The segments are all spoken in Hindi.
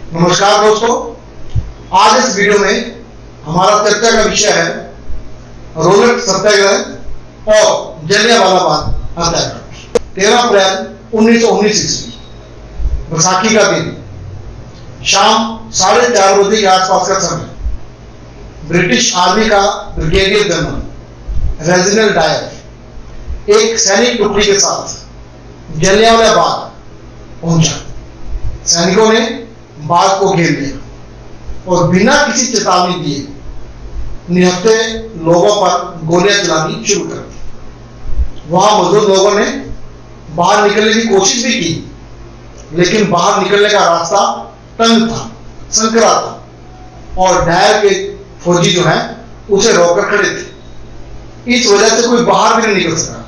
नमस्कार दोस्तों, आज इस वीडियो में हमारा चर्चा का विषय है रोलट सत्याग्रह और जलियांवाला बाग हत्याकांड। 13 अप्रैल 1919 ईस्वी बैसाखी का दिन शाम 4:30 बजे के आसपास का समय ब्रिटिश आर्मी का ब्रिगेडियर जनरल रेजिनाल्ड डायर एक सैनिक टुकड़ी के साथ जलियांवाला बाग पहुंचा। सैनिकों ने बाग को घेर लिया और बिना किसी चेतावनी दिए निहत्थे लोगों पर गोलियां चलानी शुरू कर दी। वहां मौजूद लोगों ने बाहर निकलने की कोशिश भी की, लेकिन बाहर निकलने का रास्ता तंग था, संकरा था और डायर के फौजी जो है उसे रोककर खड़े थे। इस वजह से कोई बाहर भी नहीं निकल सका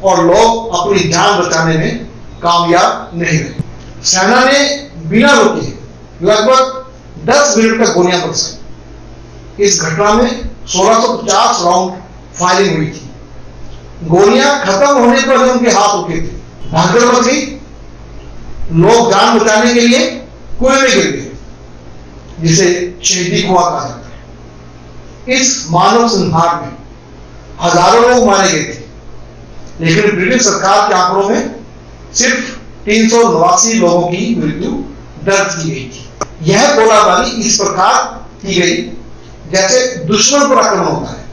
और लोग अपनी जान बचाने में कामयाब नहीं रहे। सेना ने बिना रुके लगभग 10 मिनट तक गोलियां बरसाई। इस घटना में 1650 राउंड फायरिंग हुई थी। गोलियां खत्म होने पर उनके हाथ उठे थे, भागदौड़ मच गई। लोग जान बचाने के लिए कुएं में गिर गए, जिसे शहीदी कुआं कहा जाता है। इस मानव संहार में हजारों लोग मारे गए थे, लेकिन ब्रिटिश सरकार के आंकड़ों में सिर्फ 389 लोगों की मृत्यु दर्ज की गई थी। यह गोलाबारी इस प्रकार की गई जैसे दुश्मन पर आक्रमण होता है।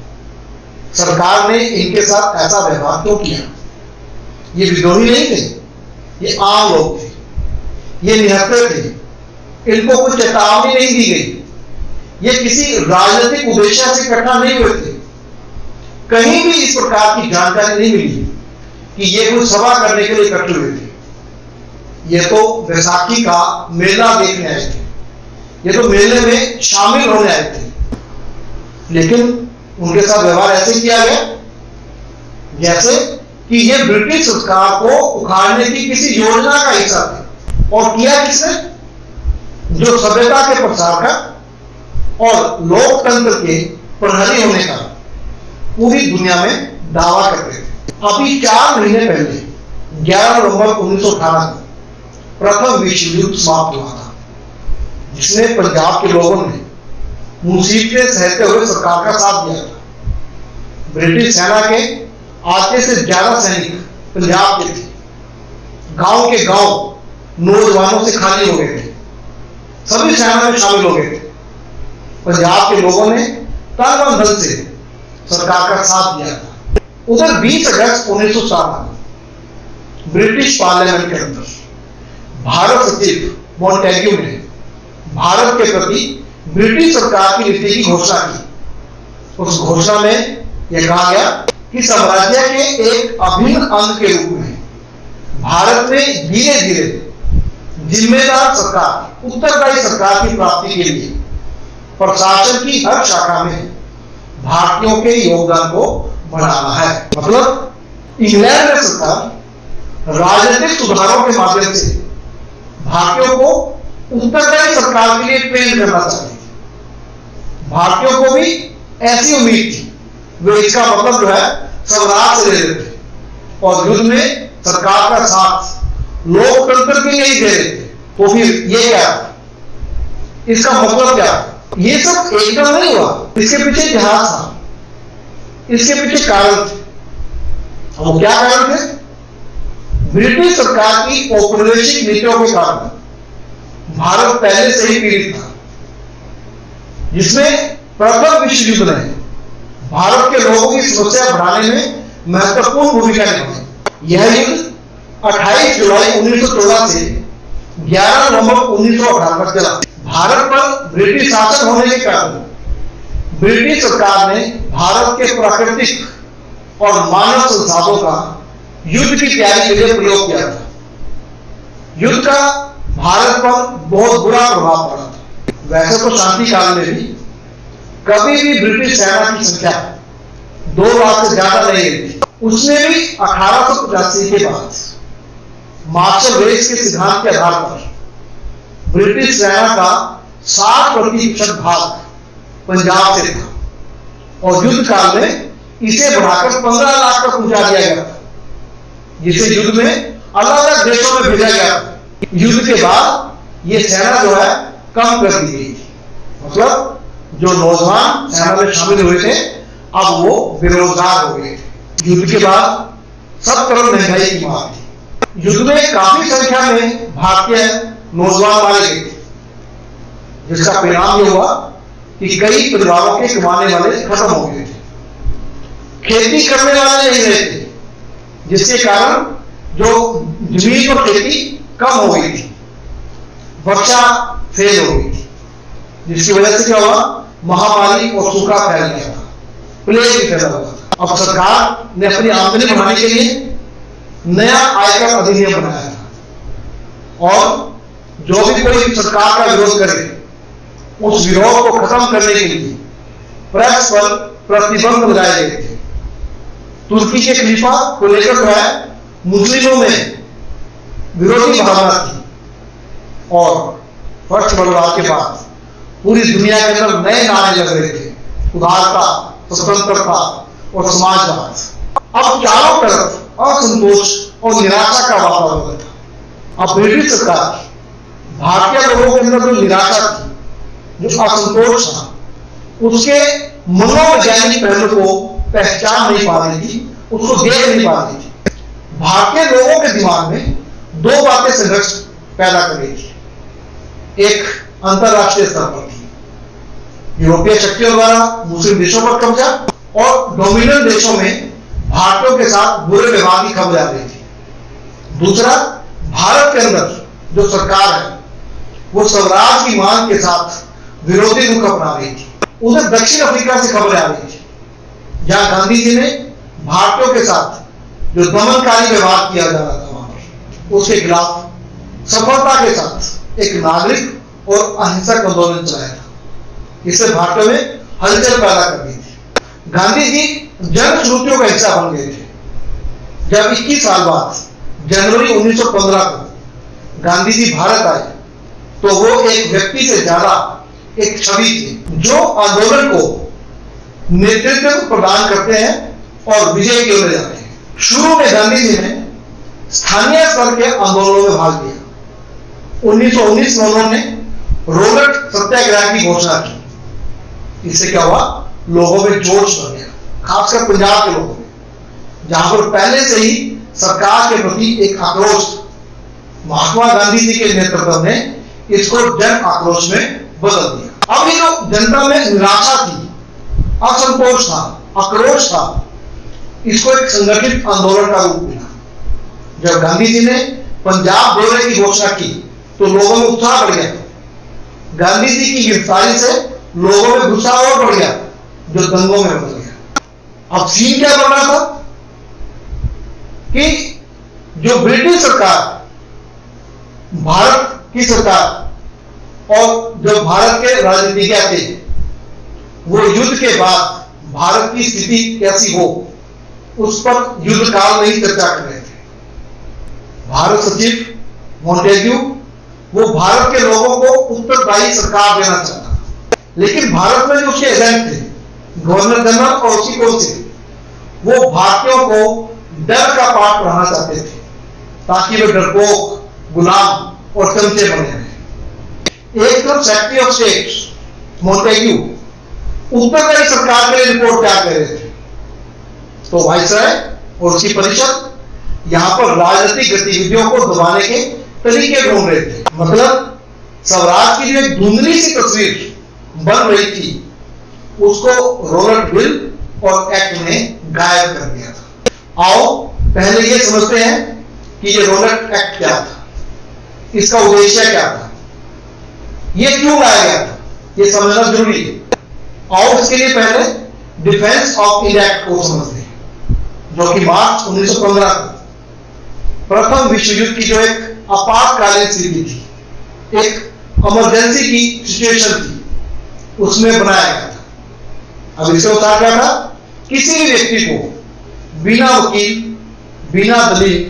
सरकार ने इनके साथ ऐसा व्यवहार क्यों किया? ये विद्रोही नहीं थे, ये आम लोग थे, ये निहत्थे थे। इनको कोई चेतावनी नहीं दी गई। ये किसी राजनीतिक उद्देश्य से इकट्ठा नहीं हुए थे। कहीं भी इस प्रकार की जानकारी नहीं मिली कि ये कोई सभा करने के लिए इकट्ठे हुए थे। ये तो बैसाखी का मेला देखने आए थे, ये तो मेले में शामिल होने आए थे, लेकिन उनके साथ व्यवहार ऐसे किया गया जैसे कि ये ब्रिटिश सरकार को उखाड़ने की किसी योजना का हिस्सा थे। और किया किसने? जो सभ्यता के प्रसार का और लोकतंत्र के प्रहरी होने का पूरी दुनिया में दावा करते थे। अभी 4 महीने पहले 11 नवंबर 1918 को प्रथम विश्व युद्ध समाप्त हुआ था, जिसमें पंजाब के लोगों ने मुसीबतें सहते हुए सरकार का साथ दिया था। ब्रिटिश सेना के आधे से ज्यादा सैनिक पंजाब के थे। गांव के गांव नौजवानों से खाली हो गए थे, सभी सेना में शामिल हो गए थे। पंजाब के लोगों ने तन मन धन से सरकार का साथ दिया था। उधर 20 अगस्त 1917 ब्रिटिश पार्लियामेंट के अंदर भारत सचिव मॉन्टेग्यू ने भारत के प्रति ब्रिटिश सरकार की नीति की घोषणा की। उस घोषणा में यह कहा गया कि साम्राज्य के एक अभिन्न अंग के रूप में भारत में धीरे धीरे जिम्मेदार सरकार, उत्तरदायी सरकार की प्राप्ति के लिए प्रशासन की हर शाखा में भारतीयों के योगदान को बढ़ाना है। मतलब इंग्लैंड में सरकार राजनीतिक सुधारों के माध्यम से भारतीयों को उत्तरदायी सरकार के लिए ट्रेन करना चाहती थी। भारतीयों को भी ऐसी उम्मीद थी, वे इसका मतलब जो है स्वराज से ले रहे थे और युद्ध में सरकार का साथ लोकतंत्र के लिए ही दे रहे थे। तो फिर ये क्या, इसका मतलब क्या? ये सब एकदम नहीं हुआ, इसके पीछे इतिहास था, इसके पीछे कारण थे। वो क्या कारण थे? ब्रिटिश सरकार की औपनिवेशिक नीतियों के कारण भारत पहले से ही पीड़ित था, जिसमें प्रथम विश्व युद्ध ने भारत के लोगों की समस्या बढ़ाने में महत्वपूर्ण भूमिका निभाई। यह युद्ध 28 जुलाई 1914 से 11 नवंबर 1918 तक चला। भारत पर ब्रिटिश शासन होने के कारण ब्रिटिश सरकार ने भारत के प्राकृतिक और मानव संसाधनों का युद्ध की तैयारी के लिए प्रयोग किया था। युद्ध का भारत पर बहुत बुरा प्रभाव पड़ा था। वैसे तो शांति काल में भी कभी भी ब्रिटिश सेना की संख्या 2 लाख से ज्यादा नहीं रही थी। उसने भी 1885 के बाद मार्शल रेस के सिद्धांत के आधार पर ब्रिटिश सेना का 60% भाग पंजाब से था और युद्ध काल में इसे बढ़ाकर 15 लाख तक पहुंचा दिया गया था, जिसे युद्ध में अलग अलग देशों में भेजा गया। युद्ध के बाद ये सेना जो है कम कर दी गई थी। मतलब जो नौजवान सेना में शामिल हुए थे अब वो बेरोजगार हो गए थे। युद्ध के बाद सब तरफ महंगाई की मार थी। युद्ध में काफी संख्या में भारतीय नौजवान मारे गए थे, जिसका परिणाम ये हुआ कि कई परिवारों के कमाने वाले खत्म हो गए थे, खेती करने वाले नहीं रहे थे, जिसके कारण जो जमीन पर खेती कम हो गई थी, वर्षा फेल हो गई थी, जिसकी वजह से क्या हुआ, महामारी और सूखा फैल गया था, प्लेग भी फैला हुआ था। अब सरकार ने अपनी आमदनी बढ़ाने के लिए नया आयकर अधिनियम बनाया था और जो भी कोई सरकार का विरोध करे उस विरोध को खत्म करने के लिए प्रेस पर प्रतिबंध लगाए गए थे। तुर्की के खलीफा को लेकर जो है मुस्लिमों में विरोधी भावना थी और फर्स्ट वर्ल्ड वॉर के बाद पूरी दुनिया के अंदर नए नारे लग रहे थे, उदारता, स्वतंत्रता और समाजवाद। अब चारों तरफ असंतोष और निराशा का वातावरण था। अब ब्रिटिश सरकार भारतीय लोगों के अंदर जो निराशा थी, जो असंतोष था, उसके मनोवैज्ञानिक पहलू को पहचान नहीं पा रही थी, उसको देख नहीं पा रही थी। भारतीय लोगों के दिमाग में दो बातें संघर्ष पैदा कर रही थी। एक अंतरराष्ट्रीय स्तर पर थी, यूरोपीय शक्तियों द्वारा मुस्लिम देशों पर कब्जा और डोमिनेंट देशों में भारतीयों के साथ बुरे व्यवहार की खबर आ रही थी। दूसरा, भारत के अंदर जो सरकार है वो स्वराज की मांग के साथ विरोधी रुख अपना रही थी। उधर दक्षिण अफ्रीका से खबरें आ रही थी, जहां गांधी जी ने भारतीयों के साथ जो दमनकारी व्यवहार किया जा रहा था वहां पर, उसके खिलाफ सफलता के साथ एक नागरिक और अहिंसक आंदोलन चलाया था। इससे भारतीयों में हलचल पैदा कर दी थी। गांधी जी जन श्रुतियों का हिस्सा बन गए थे। जब 21 साल बाद जनवरी 1915 को गांधी जी भारत आए तो वो एक व्यक्ति से ज्यादा एक छवि थी जो आंदोलन को नेतृत्व प्रदान करते हैं और विजय की ओर ले जाते हैं। शुरू में गांधी जी ने स्थानीय स्तर के आंदोलनों में भाग लिया। 1919 में उन्होंने रोलट सत्याग्रह की घोषणा की। इससे क्या हुआ, लोगों में जोश बढ़ गया, खासकर पंजाब के लोगों में, जहां पर पहले से ही सरकार के प्रति एक आक्रोश। महात्मा गांधी जी के नेतृत्व में इसको जन आक्रोश में बदल दिया। अब ये जो जनता में निराशा थी, असंतोष था, आक्रोश था, इसको एक संगठित आंदोलन का रूप मिला। जब गांधी जी ने पंजाब दौरे की घोषणा की तो लोगों में उत्साह बढ़ गया। गांधी जी की गिरफ्तारी से लोगों में गुस्सा और बढ़ गया, जो दंगों में बदल गया। अब सीन क्या बन रहा था कि जो ब्रिटिश सरकार, भारत की सरकार और जो भारत के राजनीतिज्ञ थे, वो युद्ध के बाद भारत की स्थिति कैसी हो उस पर युद्ध काल में ही चर्चा कर रहे थे। भारत सचिव मॉन्टेग्यू वो भारत के लोगों को उत्तरदायी सरकार देना चाहता, लेकिन भारत में जो उसके एजेंट थे, गवर्नर जनरल और उसकी कौंसिल, वो भारतीयों को डर का पाठ पढ़ाना चाहते थे ताकि वे डरपोक, गुलाम और चमचे बने रहे। एक तरफ सेक्रेटरी ऑफ स्टेट मॉन्टेग्यू उत्तरदायी सरकार के लिए रिपोर्ट तैयार कर रहे थे, तो वाइसराय और उसकी परिषद यहां पर राजनीतिक गतिविधियों को दबाने के तरीके ढूंढ रहे थे। मतलब स्वराज की जो एक धुंधली सी तस्वीर बन रही थी, उसको रोलट बिल और एक्ट ने गायब कर दिया था। आओ पहले ये समझते हैं कि ये रोलट एक्ट क्या था, इसका उद्देश्य क्या था, ये क्यों लाया गया था, ये समझना जरूरी है। आओ इसके लिए पहले डिफेंस ऑफ इंडिया एक्ट को समझते हैं, जो कि मार्च 1915 को प्रथम विश्व युद्ध की जो एक आपातकालीन स्थिति थी, एक इमरजेंसी की सिचुएशन थी, उसमें बनाया गया था। अब इसके अनुसार क्या था, किसी भी व्यक्ति को बिना वकील, बिना दलील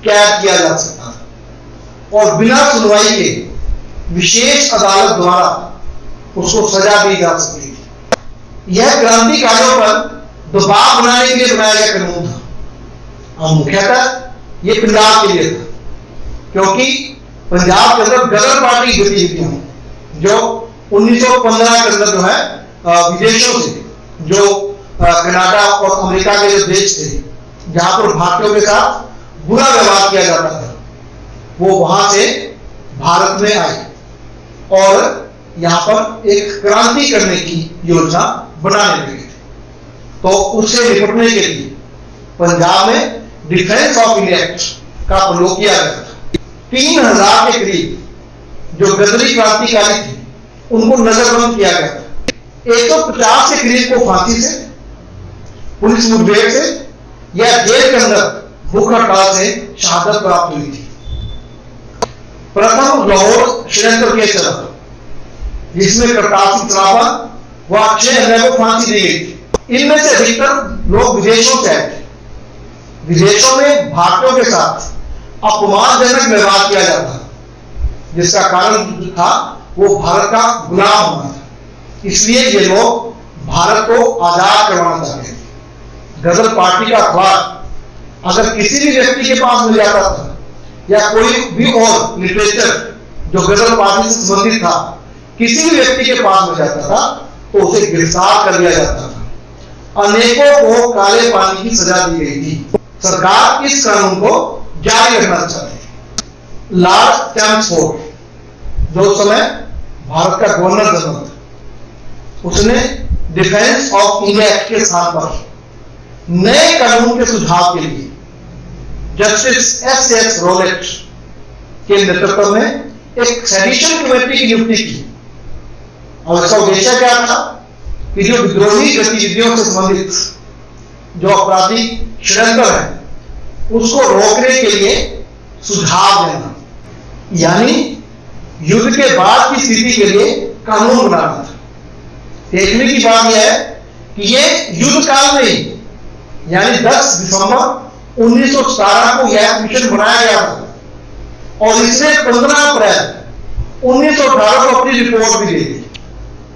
कैद किया जा सकता था और बिना सुनवाई के विशेष अदालत द्वारा उसको सजा दी जा सकती थी। यह क्रांतिकारियों पर दबाव बनाने के लिए बनाया गया कानून था और मुख्यतः यह पंजाब के लिए था, क्योंकि पंजाब के अंदर गदर पार्टी की गतिविधियां जो 1915 के अंदर जो है विदेशों से जो कनाडा और अमेरिका के जो देश थे जहां पर भारतीयों के साथ बुरा व्यवहार किया जाता था, वो वहां से भारत में आए और यहां पर एक क्रांति करने की योजना बनाने लगे थे। तो उससे निपटने के लिए पंजाब में डिफेंस ऑफ इंडिया एक्ट का प्रयोग किया गया था। 3000 के करीब जो गदरी क्रांतिकारी थे उनको नजरबंद किया गया था। 150 के करीब को फांसी से, पुलिस मुठभेड़ से या जेल के अंदर भूख हड़ताल से शहादत प्राप्त हुई थी। प्रथम लाहौर षड्यंत्र केस चला जिसमें करतार सिंह सराभा व 6 अन्य को फांसी दी गई थी। इनमें से अधिकतर लोग विदेशों से आए थे। विदेशों में भारतीयों के साथ अपमानजनक व्यवहार किया जाता, जिसका कारण था वो भारत का गुलाम होना था। इसलिए ये लोग भारत को आजाद करवाना चाहते थे। गदर पार्टी का अखबार अगर किसी भी व्यक्ति के पास मिल जाता था या कोई भी और लिटरेचर जो गदर पार्टी से संबंधित था किसी भी व्यक्ति के पास मिल जाता था तो उसे गिरफ्तार कर लिया जाता था। अनेकों को काले पानी की सजा दी गई थी। सरकार इस कानून को जारी रखना चाहती थी। लॉर्ड चैम्सफोर्ड जो उस समय भारत का गवर्नर जनरल था, उसने डिफेंस ऑफ इंडिया एक्ट के स्थान पर नए कानून के सुझाव के लिए जस्टिस एस रोलेट के नेतृत्व में एक सेडिशन कमेटी की नियुक्ति की। और इसका उद्देश्य क्या था कि जो विद्रोही गतिविधियों से संबंधित जो आपराधिक षड्यंत्र है उसको रोकने के लिए सुझाव देना, यानी युद्ध के बाद की स्थिति के लिए कानून बनाना था। देखने की बात यह है कि ये युद्ध काल में ही यानी 10 दिसंबर 1917 को यह मिशन बनाया गया था और इसने 15 अप्रैल 1918 को अपनी रिपोर्ट भी दे दी।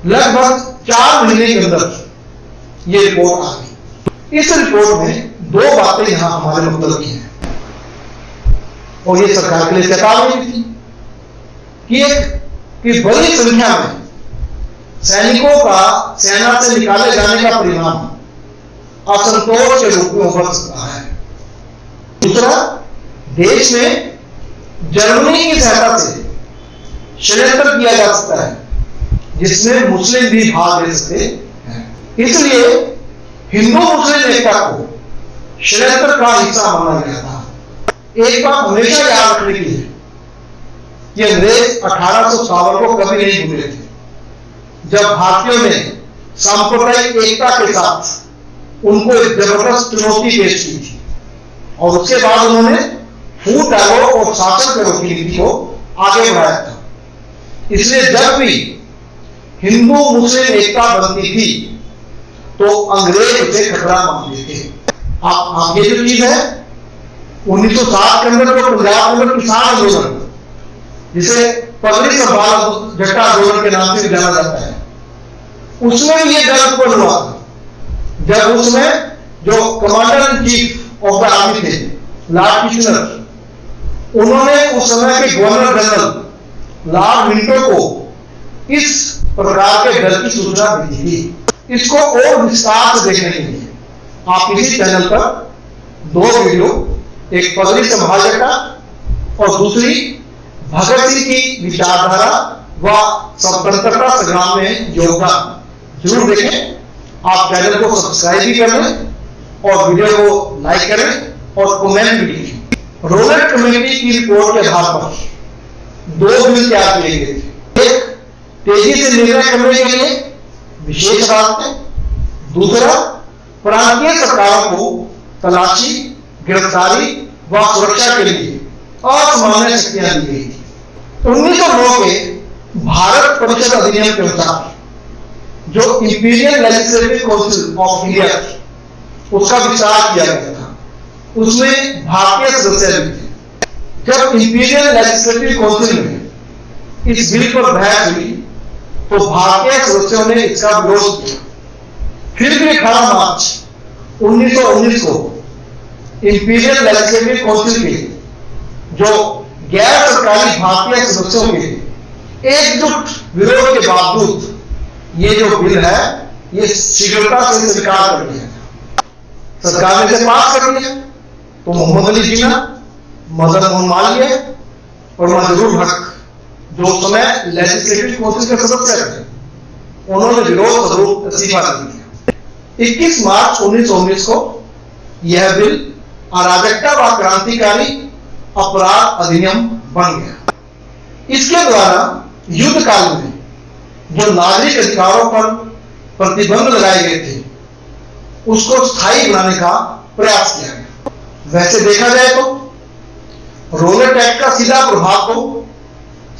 लगभग 4 महीने के अंदर ये रिपोर्ट आ गई। इस रिपोर्ट में 2 बातें यहां हमारे मतलब की हैं और ये सरकार के लिए चेतावनी थी कि बड़ी संख्या में सैनिकों का सेना से निकाले जाने का परिणाम असंतोष के रूप में उभर सकता है। दूसरा, देश में जर्मनी की सहायता से षड्यंत्र किया जा सकता है जिसमें मुस्लिम भी भाग ले सकते हैं। इसलिए हिंदू मुस्लिम एकता को षड्यंत्र का हिस्सा माना गया था। एक बात हमेशा याद रखने की है कि अंग्रेज 1857 को कभी नहीं भूले थे जब भारतीयों ने सांप्रदायिक एकता के साथ उनको एक जबरदस्त चुनौती पेश की थी और उसके बाद उन्होंने फूट डालो और शासन करो की नीति को आगे बढ़ाया था। इसलिए जब भी हिंदू मुस्लिम एकता बनती थी तो अंग्रेज उसे खतरा मानते थे। आप ये जो चीज है 1907 के अंदर जो पंजाब के अंदर किसान आंदोलन जिसे पगड़ी संभाल जट्टा आंदोलन के नाम से जाना जाता है, उसमें ये दर्द पर हुआ जब उसमें जो commander in chief of the army थे लॉर्ड किचनर, उन्होंने उस समय के गवर्नर जनरल लॉर्ड मिंटो को इस प्रकार के डर की सूचना दी थी। इसको और विस्तार से देखने के लिए आप इसी चैनल पर 2 वीडियो, एक पगड़ी संभाल जट्टा और दूसरी भगत सिंह की विचारधारा व स्वतंत्रता संग्राम में योगदान जरूर देखें। आप चैनल को सब्सक्राइब भी कर लें और वीडियो को लाइक करें और कमेंट भी लिखें। रोलेट कमेटी की रिपोर्ट के आधार पर 2 बिल तैयार किए गए थे। एक, तेजी से निर्णय करने के लिए विशेष अदालतें, दूसरा, प्रांतीय सरकारों को तलाशी, गिरफ्तारी व सुरक्षा के लिए असामान्य शक्तियां दी गई थी। 1909 के भारत परिषद अधिनियम के अनुसार जो imperial legislative council of India उसका विस्तार किया गया था, उसमें भारतीय सदस्य भी थे। जब इंपीरियल लेजिस्लेटिव काउंसिल में इस बिल पर बहस हुई तो भारतीय सदस्यों ने इसका विरोध किया। फिर भी 18 मार्च 1919 को इंपीरियल लेजिस्लेटिव काउंसिल के जो गैर सरकारी भारतीय सदस्यों के एकजुट विरोध के बावजूद ये जो बिल है ये शीघ्रता से स्वीकार कर लिया, सरकार ने इसे पास कर दिया। तो मोहम्मद अली जिन्ना, मदन मोहन मालवीय और मजरूर हक जो उस समय लेजिस्लेटिव काउंसिल के सदस्य थे, उन्होंने विरोध स्वरूप इस्तीफा दे दिया। 21 मार्च 1919 को यह बिल अराजकता व क्रांतिकारी अपराध अधिनियम बन गया। इसके द्वारा युद्ध काल में जो नागरिक अधिकारों पर प्रतिबंध लगाए गए थे उसको स्थायी बनाने का प्रयास किया गया। वैसे देखा जाए तो रोलेट एक्ट का सीधा प्रभाव तो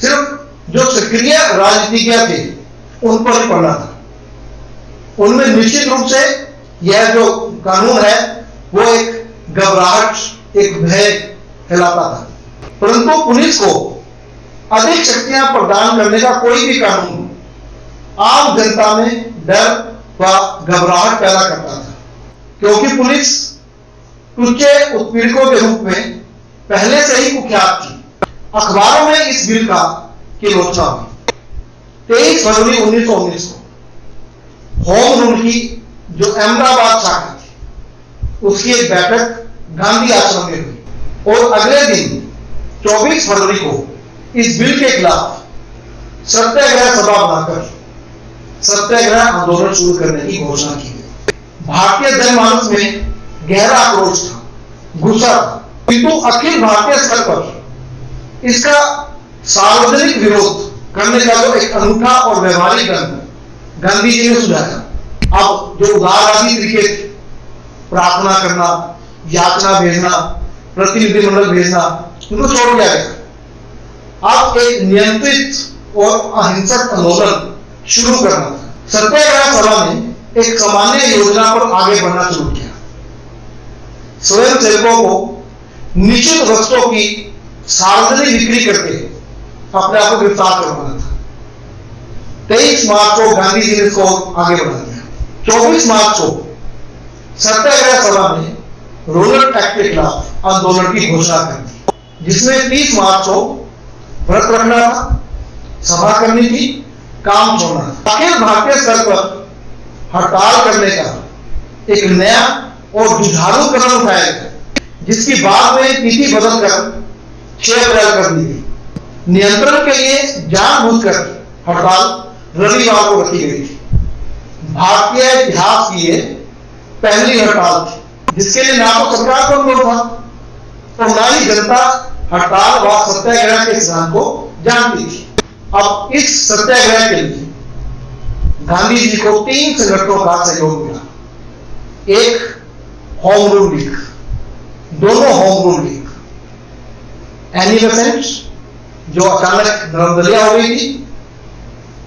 सिर्फ जो सक्रिय राजनीतिज्ञ थे उन पर ही पड़ना था। उनमें निश्चित रूप से यह जो कानून है वो एक घबराहट, एक भय फैलाता था, परंतु पुलिस को अधिक शक्तियां प्रदान करने का कोई भी कानून आम जनता में डर व घबराहट पैदा करता था, क्योंकि पुलिस टुच्चे उत्पीड़कों के रूप में पहले से ही कुख्यात थी। अखबारों में इस बिल की आलोचना हुई। 23 फरवरी 1919 को होम रूल की जो अहमदाबाद शाखा थी उसकी एक बैठक गांधी आश्रम में हुई और अगले दिन 24 फरवरी को इस बिल के खिलाफ सत्याग्रह सभा बनाकर सत्याग्रह आंदोलन शुरू करने की घोषणा की गई। भारतीय जनमानस में गहरा आक्रोश था, गुस्सा था, किंतु अखिल भारतीय स्तर पर इसका सार्वजनिक विरोध करने का जो एक अनूठा और व्यवहारिक ढंग गांधी जी ने सुझाया। अब जो उदारवादी तरीके थे, प्रार्थना करना, याचना भेजना, प्रतिनिधिमंडल भेजना, उनको छोड़ दिया गया। अब एक नियंत्रित और अहिंसक आंदोलन शुरू करना था। सत्याग्रह सभा ने एक सामान्य योजना पर आगे बढ़ना शुरू किया। स्वयं सेवकों को निश्चित वस्तुओं की सार्वजनिक बिक्री करके अपने आप को गिरफ्तार करवाना था। 23 मार्च को गांधी जी ने इसको आगे बढ़ा दिया। 24 मार्च को सत्याग्रह सभा ने रोलेट एक्ट के खिलाफ आंदोलन की घोषणा कर दी, जिसमें 30 मार्च को व्रत रखना था, सभा करनी थी, काम छोड़ना था। अखिल भारतीय स्तर पर हड़ताल करने का एक नया और जुझारू कदम उठाया गया, जिसकी बाद में तिथि बदलकर 6 अप्रैल कर दी गई। नियंत्रण के लिए जानबूझकर हड़ताल रविवार को रखी गई थी। भारतीय इतिहास की ये पहली हड़ताल थी, जिसके लिए ना तो सरकार को अनुरोध था और ना ही जनता हड़ताल व सत्याग्रह के सिद्धांत को जानती थी। अब इस सत्याग्रह के लिए गांधी जी को 3 संगठनों का सहयोग मिला। एक होम रूल लीग, दोनों home rule league, Annie Besant जो अचानक नरमदलिया हो गई थी,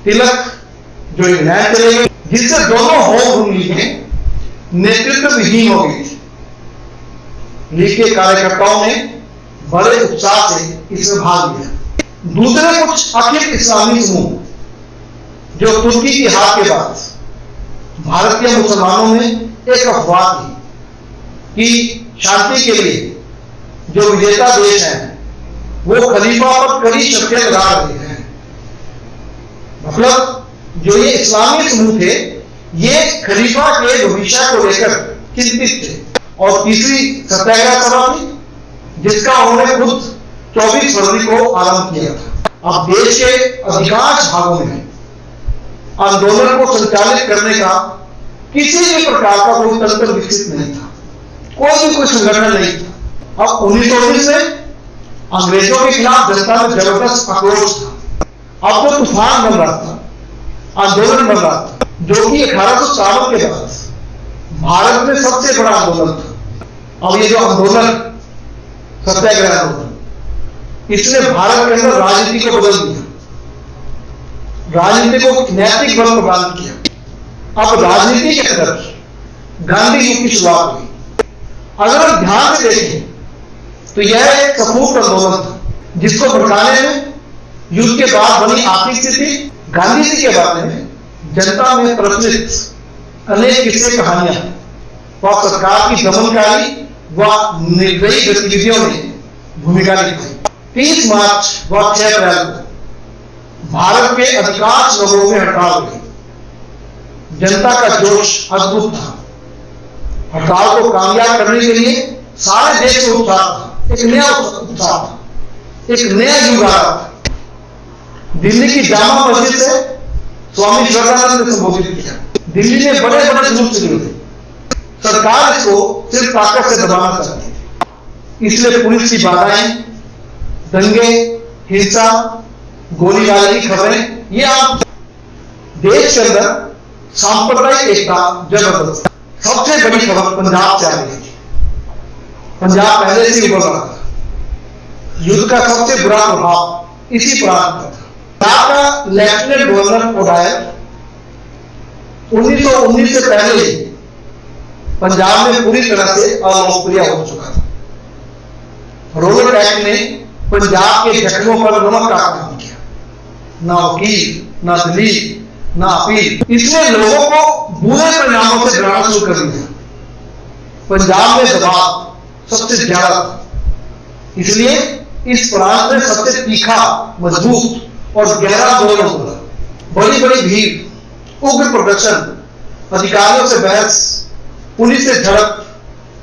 तिलक जो इंग्लैंड चले गए, जिससे दोनों होम रूल लीगें नेतृत्व विहीन हो गई थी। लीग के कार्यकर्ताओं ने बड़े उत्साह से इसमें भाग लिया। दूसरे कुछ अखिल इस्लामी समूह जो तुर्की की हार के बाद भारतीय मुसलमानों में एक अफवाह थी कि शांति के लिए जो विजेता देश है वो खलीफा पर कड़ी शर्तें लगा रहे हैं। मतलब जो ये इस्लामी समूह थे ये खलीफा के भविष्य को लेकर चिंतित थे। और तीसरी सत्याग्रह सभा थी जिसका उन्होंने खुद 24 फरवरी को आरंभ किया था। अब देश के अधिकांश भागों में आंदोलन को संचालित करने का किसी भी प्रकार का कोई तंत्र विकसित नहीं था, कोई संगठन नहीं था। अब 1919 में अंग्रेजों के खिलाफ जनता में जबरदस्त आक्रोश था। अब जो तूफान बन रहा था, आंदोलन बन रहा था, जो कि 1857 के बाद भारत में सबसे बड़ा आंदोलन था। अब ये जो आंदोलन सत्याग्रह आंदोलन, इसने भारत के अंदर राजनीति को बदल दिया, राजनीति को नैतिक बल प्रदान किया। अब राजनीति के अंदर गांधी युग की शुरुआत हुई। अगर हम ध्यान से देखें तो यह एक सपूत आंदोलन था जिसको भड़काने में युद्ध के बाद बनी आर्थिक स्थिति, गांधी जी के बारे में जनता में प्रचलित अनेक किस्से कहानियां व सरकार की दमनकारी व निर्दयी गतिविधियों ने भूमिका निभाई। 30 मार्च व 6 अप्रैल को भारत के अधिकांश नगरों में हड़ताल हुई। जनता का जोश अद्भुत था। हड़ताल को कामयाब करने के लिए सारे देश में उत्साह था, एक नया उत्साह था, एक नया युग आ रहा था। दिल्ली की जामा मस्जिद से स्वामी विवेकानंद ने संबोधित किया। दिल्ली में बड़े बड़े जुलूस निकले। सरकार इसको सिर्फ ताकत से दबाना चाहती थी, इसलिए पुलिस की बाधाएं, दंगे, हिंसा, गोलीबारी की खबरें ये आप देश के अंदर सांप्रदायिक एकता जबरदस्त। सबसे बड़ी खबर पंजाब से आ रही थी। पंजाब पहले से उभर रहा था। युद्ध का सबसे बुरा प्रभाव इसी प्रांत पर था। पंजाब का लेफ्टिनेंट गवर्नर ओडायर 1919 से पहले ही पंजाब में पूरी तरह से अलोकप्रिय हो चुका था। रोलर एक्ट ने पंजाब के जख्मों पर नमक का काम किया। ना वकील, ना दलील, ना अपील। इसने लोगों को बुरे परिणामों से डराना शुरू कर दिया। पंजाब में दबाव सबसे ज्यादा था, इसलिए इस प्रांत में सबसे तीखा, मजबूत और गहरा आंदोलन हुआ। बड़ी बड़ी भीड़, उग्र प्रदर्शन, अधिकारियों से बहस, पुलिस से झड़प,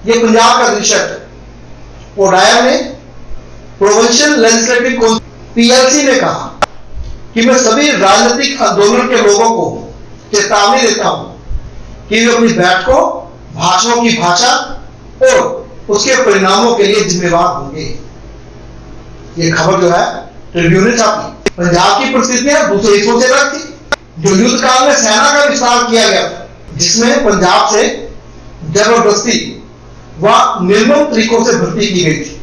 ये पंजाब का दृश्य है। ओडायर ने प्रोविंशियल लेजिस्लेटिव काउंसिल पीएलसी में कहा कि मैं सभी राजनीतिक आंदोलन के लोगों को चेतावनी देता हूं कि वे अपनी बैठकों, भाषणों की भाषा और उसके परिणामों के लिए जिम्मेवार होंगे। ये खबर जो है ट्रिब्यून ने छापी। पंजाब की परिस्थितियां दूसरे हिस्सों से अलग थी। जो युद्ध काल में सेना का विस्तार किया गया था, जिसमें पंजाब से जबरदस्ती व निर्मम तरीकों से भर्ती की गई थी।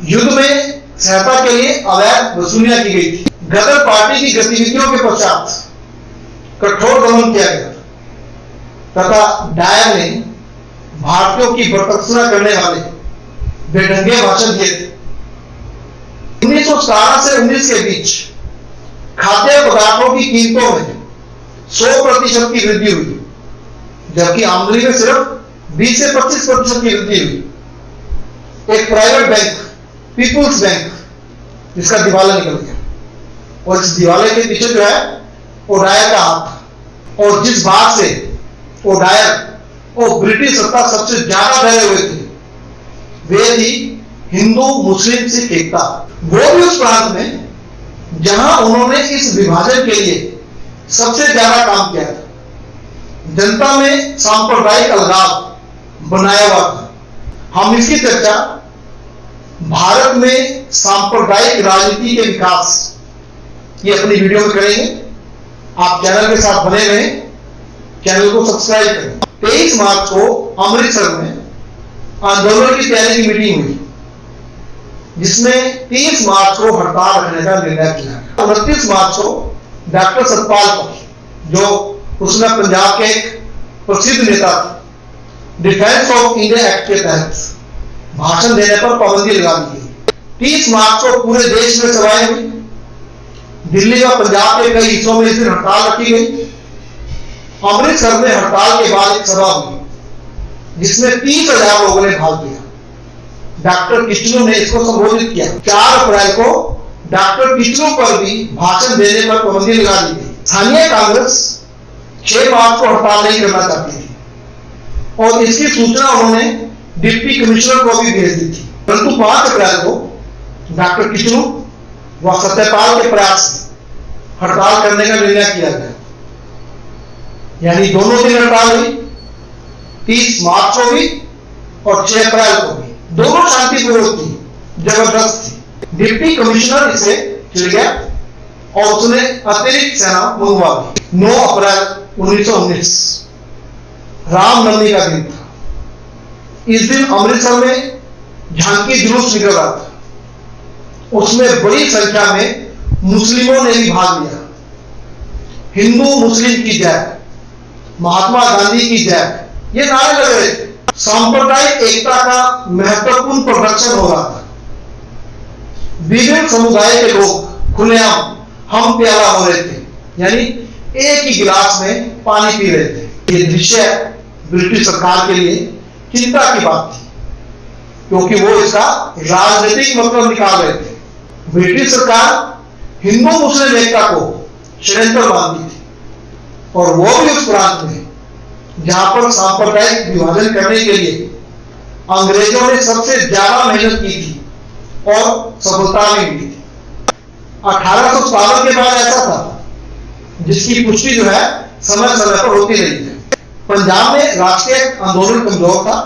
युद्ध में सहायता के लिए अवैध वसूलियां की गई थी। गदर पार्टी की गतिविधियों के पश्चात कठोर दमन किया गया तथा डायर ने भारतीयों की बरतरफी करने वाले बेढंगे भाषण दिए थे। 1917 से 19 के बीच खाद्य पदार्थों की कीमतों में 100% की वृद्धि हुई, जबकि आमदनी में सिर्फ 20 से 25% की वृद्धि हुई। एक प्राइवेट बैंक, पीपुल्स बैंक, जिसका दिवाला निकल गया, और इस दिवाले के पीछे जो है ओडायर का हाथ था। और जिस बात से ओडायर और ब्रिटिश सत्ता सबसे ज्यादा डरे हुए थे, वे थी हिंदू मुस्लिम सिख एकता। वो भी उस प्रांत में जहां उन्होंने इस विभाजन के लिए सबसे ज्यादा काम किया था। जनता में सांप्रदायिक अलगाव बनाया हुआ था। हम इसकी चर्चा भारत में सांप्रदायिक राजनीति के विकास, ये अपनी वीडियो में करेंगे। आप चैनल के साथ बने रहें, चैनल को सब्सक्राइब करें। 23 मार्च को अमृतसर में आंदोलन की तैयारी की मीटिंग हुई, जिसमें 30 मार्च को हड़ताल रखने का निर्णय किया गया। 29 मार्च को डॉक्टर सतपाल को, जो उसमें पंजाब के एक प्रसिद्ध नेता थे, डिफेंस ऑफ इंडिया एक्ट के तहत भाषण देने पर पाबंदी लगा दी गई। 30 मार्च को पूरे देश में सभाएं हुई। दिल्ली व पंजाब के कई हिस्सों में इस दिन हड़ताल रखी गई। अमृतसर में हड़ताल के बाद एक सभा हुई, जिसमें 30,000 लोगों ने भाग लिया। डॉक्टर किस्टलू ने इसको संबोधित किया। 4 अप्रैल को डॉक्टर किस्टलू पर भी भाषण देने पर पाबंदी लगा दी गई। स्थानीय कांग्रेस 6 मार्च को हड़ताल नहीं करना चाहती थी और इसकी सूचना उन्होंने डिप्टी कमिश्नर को भी भेज दी थी, परंतु 5 अप्रैल को डॉक्टर किस्टलू व सत्यपाल के प्रयास से हड़ताल करने का निर्णय किया गया। यानी दोनों दिन हड़ताल हुई, 30 मार्च को भी और 6 अप्रैल को भी। दोनों शांतिपूर्वक थी, जबरदस्त थी। डिप्टी कमिश्नर इसे चिढ़ गया और उसने अतिरिक्त सेना मंगवा दी। 9 अप्रैल 1919 रामनवमी का दिन था। इस दिन अमृतसर में झांकी जुलूस निकल रहा था। उसमें बड़ी संख्या में मुस्लिमों ने भी भाग लिया। हिंदू मुस्लिम की जय, महात्मा गांधी की जय, ये नारे लग रहे थे। सांप्रदायिक एकता का महत्वपूर्ण प्रदर्शन हो रहा था। विभिन्न समुदाय के लोग खुलेआम हम प्याला हो रहे थे, यानी एक ही गिलास में पानी पी रहे थे। ये दृश्य ब्रिटिश सरकार के लिए चिंता की बात थी, क्योंकि वो इसका राजनीतिक मतलब निकाल रहे थे। ब्रिटिश सरकार हिंदू मुस्लिम एकता को षड्यंत्र मानती थी, और वो भी उस प्रांत में जहां पर सांप्रदायिक विभाजन करने के लिए अंग्रेजों ने सबसे ज्यादा मेहनत की थी और सफलता भी मिली थी। 1857 के बाद ऐसा था जिसकी पुष्टि जो है समय समय पर होती रही है। पंजाब में राष्ट्रीय आंदोलन कमजोर था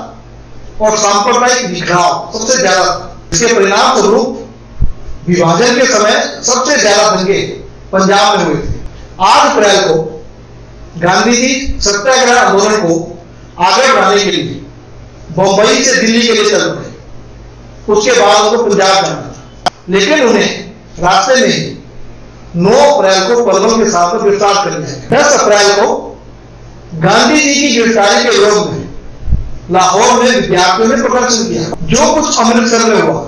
और सांप्रदायिक बिखराव सबसे ज्यादा था। इसके परिणाम स्वरूप विभाजन के समय सबसे ज्यादा दंगे पंजाब में हुए थे। 8 अप्रैल को गांधी जी सत्याग्रह आंदोलन को आगे बढ़ाने के लिए बंबई से दिल्ली के लिए चल पड़े। उसके बाद उनको पंजाब जाना था, लेकिन उन्हें रास्ते में ही 9 अप्रैल को पलवल के साथ गिरफ्तार कर लिया गया। 10 अप्रैल को गांधी जी की गिरफ्तारी के विरोध में लाहौर में विद्यार्थियों ने प्रदर्शन किया। जो कुछ अमृतसर में हुआ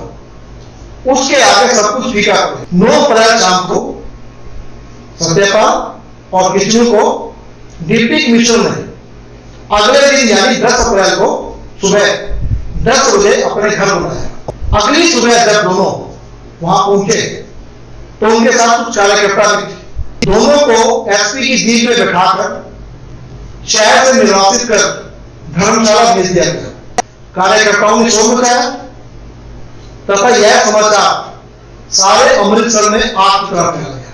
उसके आगे सब कुछ फीका पड़े। 9 अप्रैल शाम को सत्यपाल और किशोर को डिप्टी कमिश्नर ने अगले दिन यानी 10 अप्रैल को सुबह 10 बजे अपने घर बुलाया। अगली सुबह जब दोनों वहां पहुंचे तो उनके साथ कुछ कार्यकर्ता भी थे। दोनों को एसपी की जीप में बैठाकर शहर से निर्वासित कर धर्मशाला भेज दिया गया। कार्यकर्ताओं ने शोर मचाया तथा यह समाचार सारे अमृतसर में आग की तरफ फैल गया।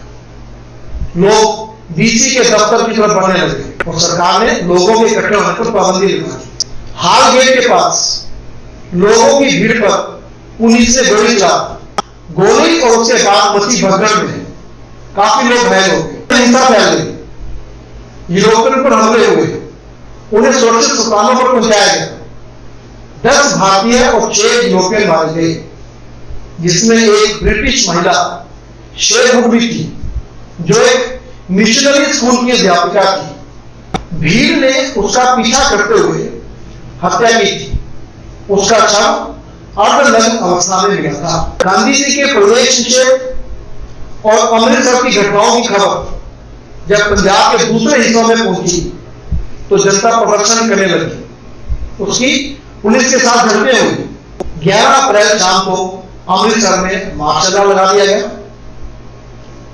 लोग डीसी के दफ्तर की तरफ बढ़ने लगे और सरकार ने लोगों के इकट्ठे होने पर पाबंदी लगा दी। हाल गेट के पास लोगों की भीड़ पर पुलिस ने गोली चला। गोली और उसके बाद मची भगदड़ में काफी लोग घायल हो गए। हिंसा फैल गई। यूरोपियन पर हमले हुए, उन्हें सुरक्षित स्थानों पर पहुंचाया गया। 10 भारतीय और 6 यूरोपियन मारे गए, जिसमें एक ब्रिटिश महिला शेर भी थी जो एक मिशनरी स्कूल की अध्यापिका थी। भीड़ ने उसका पीछा करते हुए हत्या की थी। उसका शव अर्धनग्न अवस्था में मिला था। गांधी जी के प्रदेश निषेध और अमृतसर की घटनाओं की खबर जब पंजाब के दूसरे हिस्सों में पहुंची तो जनता प्रदर्शन करने लगी। उसकी पुलिस के साथ झड़पें हुई। 11 अप्रैल शाम को अमृतसर में मार्शल लॉ लगा दिया गया।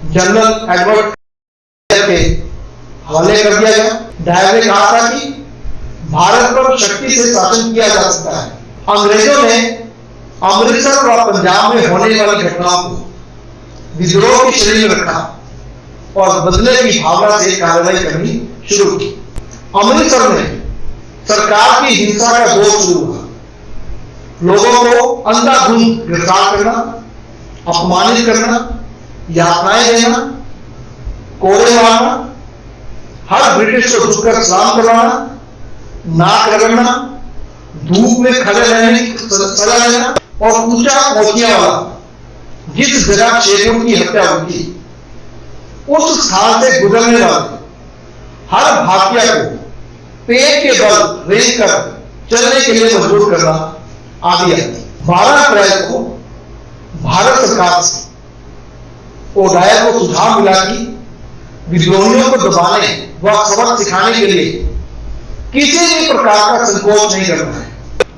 जनरल एडवर्ड के हवाले कर दिया गया। डायर ने कहा था कि भारत पर शक्ति से शासन किया जा सकता है। अंग्रेजों ने अमृतसर और पंजाब में होने वाली घटनाओं को विद्रोह की श्रेणी में रखा और बदले की भावना से कार्रवाई करनी शुरू की। अमृतसर में सरकार की हिंसा का दौर शुरू हुआ। लोगों को अंधाधुंध गिरफ्तार करना, अपमानित करना, यातनाएं देना, कोड़े मारना, हर ब्रिटिश को झुककर सलाम करवाना, नाक रगड़ना, धूप में खड़े रहने की सजा लेना और ऊंचा कोचिया वाला जिस जगह शेखपुर की हत्या हुई थी उस स्थान से गुजरने वाले हर भारतीय को पेट के बल रेंग कर चलने के लिए मजबूर करना आदि। 12 अप्रैल को भारत सरकार से ओडायर को सुझाव मिला कि विद्रोहियों को दबाने व सबक सिखाने के लिए किसी भी प्रकार का संकोच नहीं करना है।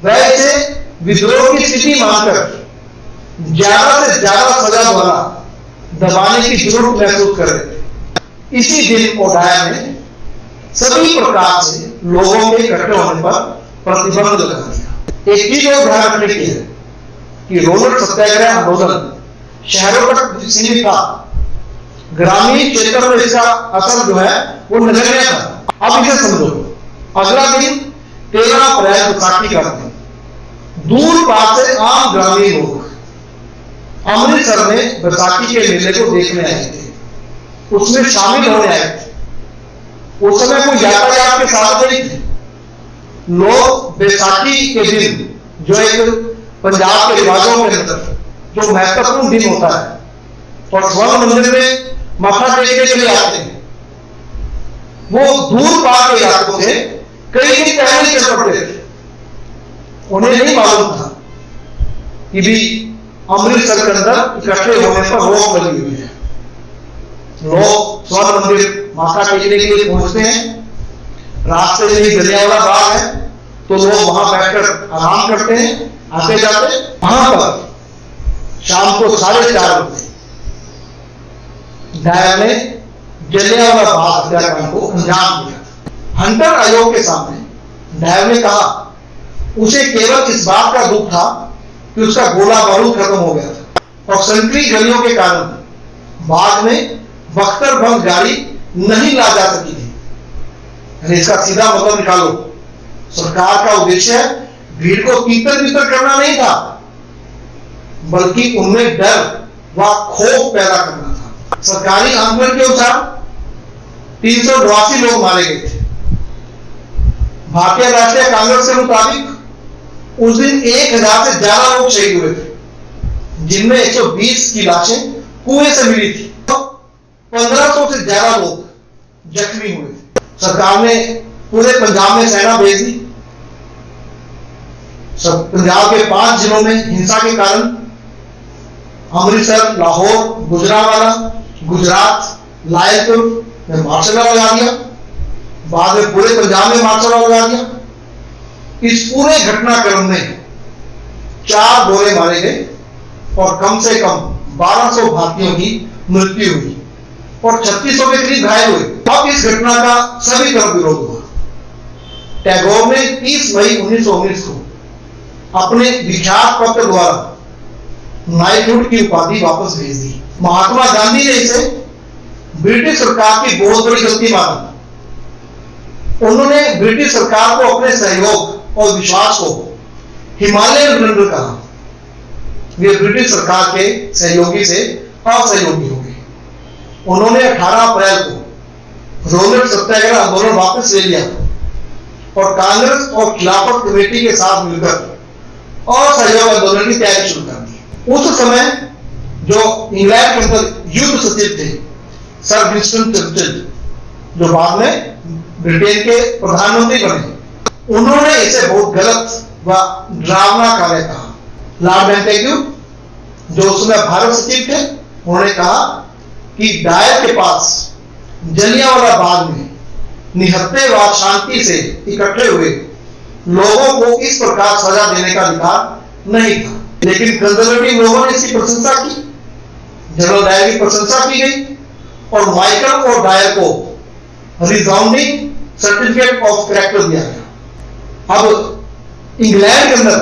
वह इसे विद्रोह की स्थिति मानकर ज्यादा से ज्यादा सजा द्वारा दबाने की जरूरत महसूस कर रहे थे। इसी दिन ओडायर ने सभी प्रकार से लोगों के इकट्ठे होने पर प्रतिबंध लगा दिया। एक चीज और ध्यान रखने की है कि रोलर सत्याग्रह आंदोलन शहरों तक सीमित था। ग्रामीण क्षेत्र में इसका असर जो है वो नगण्य था। अब इसे समझो, अगला दिन 13 अप्रैल बैसाखी का दिन, दूर पार से आम ग्रामीण लोग अमृतसर में बैसाखी के मेले को देखने आए थे, उसमें शामिल होने आए थे। उस समय कोई यातायात के साथ नहीं थे। लोग बैसाखी के दिन जो एक पंजाब के रिवाजों के अंदर जो महत्वपूर्ण दिन होता है और स्वर्ण मंदिर में माथा टेकने के लिए आते हैं, वो दूर पार के इलाकों से कई दिन पहले चल पड़ते थे। उन्हें नहीं मालूम था कि भी अमृतसर के अंदर इकट्ठे होने पर रोक लगी हुई है। लोग स्वर्ण मंदिर माथा टेकने के लिए पहुंचते हैं, रास्ते में ही जलियांवाला बाग है तो लोग वहां बैठकर आराम करते हैं, आते जाते। वहां पर शाम को 4:30 बजे डायर ने जलियांवाला बाग हत्याकांड को अंजाम दिया। हंटर आयोग के सामने डायर ने कहा उसे केवल इस बात का दुख था कि उसका गोला बारूद खत्म हो गया था और संकरी गलियों के कारण बाग में बख्तरबंद गाड़ी नहीं ला जा सकी थी। इसका सीधा मतलब निकालो, सरकार का उद्देश्य भीड़ को तीतर बितर करना नहीं था, बल्कि उनमें डर व खौफ पैदा करना था। सरकारी आंकड़न के अनुसार 382 लोग मारे गए थे। भारतीय राष्ट्रीय कांग्रेस के मुताबिक उस दिन 1000 से ज्यादा लोग शहीद हुए थे, जिनमें 120 की लाशें कुएं से मिली थी। 1500 से ज्यादा लोग जख्मी हुए थे। सरकार ने पूरे पंजाब में सेना भेज दी। पंजाब के 5 जिलों में हिंसा के कारण अमृतसर, लाहौर, गुजरांवाला, गुजरात, लायलपुर में मार्शल लॉ लगा दिया। बाद में पूरे पंजाब में मार्शल लॉ लगा दिया। इस पूरे घटनाक्रम में 4 गोरे मारे गए और कम से कम 1200 भारतीयों की मृत्यु हुई और 3600 के करीब घायल हुए। अब इस घटना का सभी तरफ विरोध हुआ। टैगोर ने 30 मई 1919 को अपने विख्यात पत्र द्वारा नाइटहुड की उपाधि वापस भेज दी। महात्मा गांधी ने इसे ब्रिटिश सरकार की बहुत बड़ी गलती माना। उन्होंने ब्रिटिश सरकार को अपने सहयोग और विश्वास को हिमालयन ब्लंडर कहा। वे ब्रिटिश सरकार के सहयोगी से असहयोगी हो गए। उन्होंने 18 अप्रैल को रोलेट सत्याग्रह आंदोलन वापस ले लिया और कांग्रेस और खिलाफत कमेटी के साथ मिलकर असहयोग आंदोलन की तैयारी शुरू कर दी। उस समय जो इंग्लैंड के अंदर युद्ध सचिव थे, सर विंस्टन चर्चिल, जो बाद में ब्रिटेन के प्रधानमंत्री बने, उन्होंने इसे बहुत गलत व डरावना कार्य कहा। लॉर्ड मैंटेग्यू, जो उस समय भारत सचिव थे, उन्होंने कहा कि डायर के पास जलियांवाला बाग में निहत्थे व शांति से इकट्ठे हुए लोगों को इस प्रकार सजा देने का अधिकार नहीं था। लेकिन कंजर्वेटिव लोगों ने इसकी प्रशंसा की। जनरल डायर की प्रशंसा की गई और माइकल और डायर को रिजाउंडिंग सर्टिफिकेट ऑफ कैरेक्टर दिया गया। अब इंग्लैंड के अंदर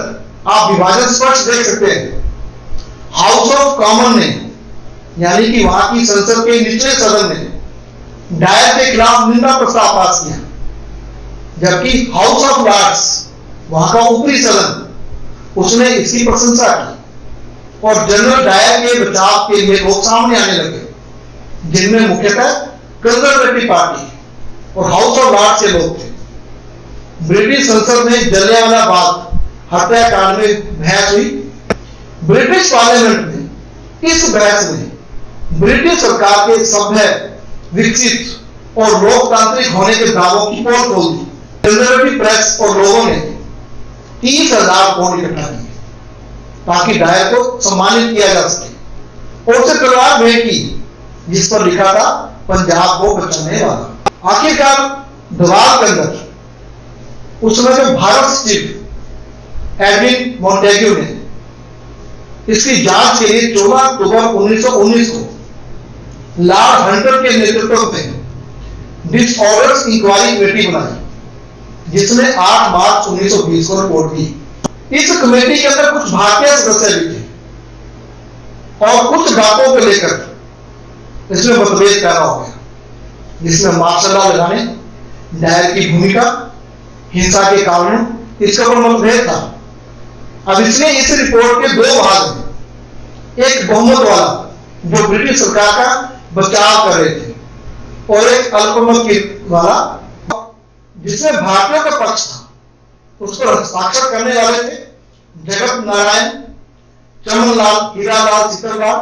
आप विभाजन स्पष्ट देख सकते हैं। हाउस ऑफ कॉमन ने, यानी कि वहां की संसद के निचले सदन ने डायर के खिलाफ निंदा प्रस्ताव पास किया, जबकि हाउस ऑफ लॉर्ड्स, वहां का ऊपरी सदन, उसने इसकी प्रशंसा की और जनरल डायर के बचाव के लिए लोग सामने आने लगे, जिनमें मुख्यतः कंजर्वेटिव पार्टी और हाउस ऑफ लॉर्ड्स के लोग थे। ब्रिटिश संसद में जलियांवाला बाग हत्याकांड में बहस हुई। ब्रिटिश पार्लियामेंट में इस बहस में ब्रिटिश सरकार के सभ्य, विकसित और लोकतांत्रिक होने के दावों की पोल खोल दी। कंजर्वेटिव प्रेस और लोगों ने 30,000 पाउंड इकट्ठा किए ताकि डायर को सम्मानित किया जा सके और उसे तलवार भेंट की, जिस पर लिखा था पंजाब को बचाने वाला। आखिरकार दवाब के अंदर उस समय जो भारत सचिव एडविन मॉन्टेग्यू ने इसकी जांच के लिए 14 अक्टूबर 1919 को लॉर्ड हंटर के नेतृत्व में डिसऑर्डर्स इंक्वायरी कमेटी बनाई, जिसने 8 मार्च 1920 को रिपोर्ट दी। इस कमेटी के अंदर कुछ भारतीय सदस्य भी थे और कुछ बातों को लेकर इसमें मतभेद पैदा हो गया, जिसमें मार्शल लॉ लगाने, डायर की भूमिका, हिंसा के कारणों, इसका पर मतभेद था। अब इसलिए इस रिपोर्ट के 2 भाग हैं। एक बहुमत वाला, जो ब्रिटिश सरकार का बचाव कर रहे थे, और एक अल्पमत वाला, जिसमें भारतीयों का पक्ष था। उस पर हस्ताक्षर करने वाले थे जगत नारायण, चमनलाल, हीरालाल, सीतरलाल,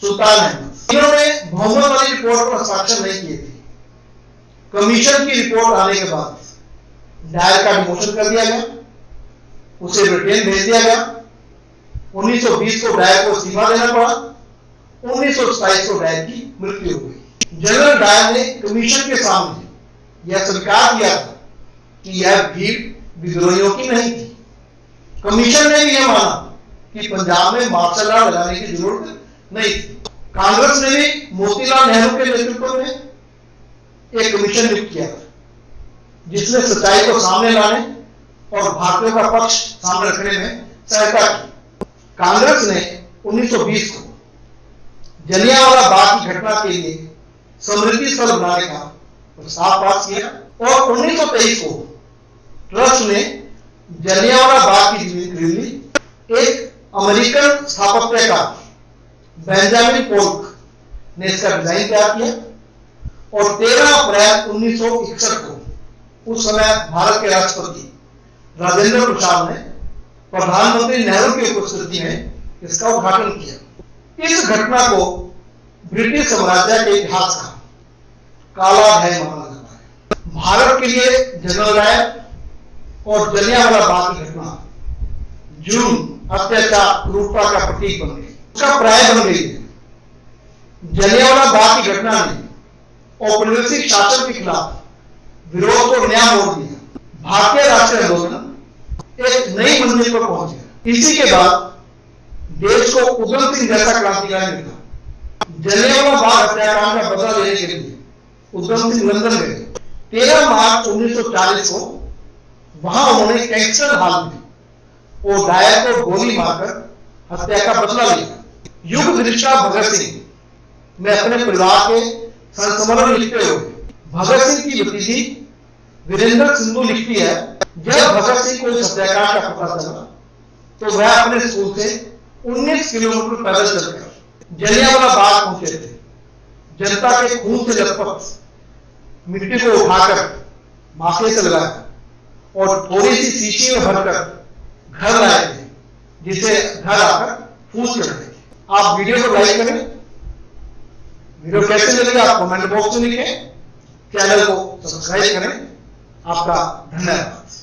सुल्तान अहमद। इन्होंने बहुमत वाली रिपोर्ट पर हस्ताक्षर नहीं किए थे। कमीशन की रिपोर्ट आने के बाद डायर का डिमोशन कर दिया गया, उसे ब्रिटेन भेज दिया गया। 1920 को डायर को इस्तीफा देना पड़ा। 1927 को डायर की मृत्यु हो गई। जनरल डायर ने कमीशन के सामने यह स्वीकार किया था कि यह भीड़ विद्रोहियों की नहीं थी। कमीशन ने भी यह माना कि पंजाब में मार्शल लॉ लगाने की जरूरत नहीं थी। कांग्रेस ने भी मोतीलाल नेहरू के नेतृत्व में एक कमीशन नियुक्त किया जिसने सच्चाई को सामने लाने और भारतीयों का पक्ष सामने रखने में सहायता की। कांग्रेस ने 1920 को जलियांवाला बाग की घटना के लिए स्मृति स्थल बनाने का प्रस्ताव पास किया और 1923 को ट्रस्ट ने जलियांवाला बाग की जमीन खरीद ली। एक अमेरिकन स्थापत्यकार बेंजामिन पोल्क ने इसका डिजाइन तैयार किया और 13 अप्रैल 1961 को उस समय भारत के राष्ट्रपति राजेंद्र प्रसाद ने प्रधानमंत्री नेहरू की उपस्थिति में इसका उद्घाटन किया। इस घटना को ब्रिटिश साम्राज्य के इतिहास का काला अध्याय माना जाता है। भारत के लिए जनरल डायर और जलियांवाला बाग की घटना जुर्म, अत्याचार, क्रूरता का प्रतीक बन गई, उसका पर्याय बन गई है। जलियांवाला बाग की घटना ने औपनिवेशिक शासन के खिलाफ विरोध को नया मोड़ दिया। भारतीय राष्ट्रीय आंदोलन एक नई मंजिल पर पहुंच गया। इसी के बाद देश को उधम सिंह जैसा क्रांतिकारी मिला। जलियांवाला बाग हत्याकांड का बदला लेने के लिए उधम सिंह लंदन गए। 13 मार्च 1940 को वहां उन्होंने कैंसर हाल में वो डायर को गोली मारकर हत्या का बदला लिया। युग दृष्टा भगत सिंह में अपने परिवार के संस्मरण लिखते हुए भगत सिंह की भतीजी वीरेंद्र सिंधु लिखती है, जब भगत सिंह को इस हत्याकांड का पता चला तो वह अपने स्कूल से 19 किलोमीटर पैदल चलकर जलियांवाला बाग पहुंचे थे। जनता के खून से लथपथ मिट्टी को उठाकर माथे से लगाया और थोड़ी सी शीशी में भरकर घर लाए थे, जिसे घर आकर फूस चढ़ाए। आप वीडियो को लाइक करें। वीडियो कैसे लगी आप कमेंट बॉक्स में लिखें। चैनल को सब्सक्राइब करें। आपका धन्यवाद।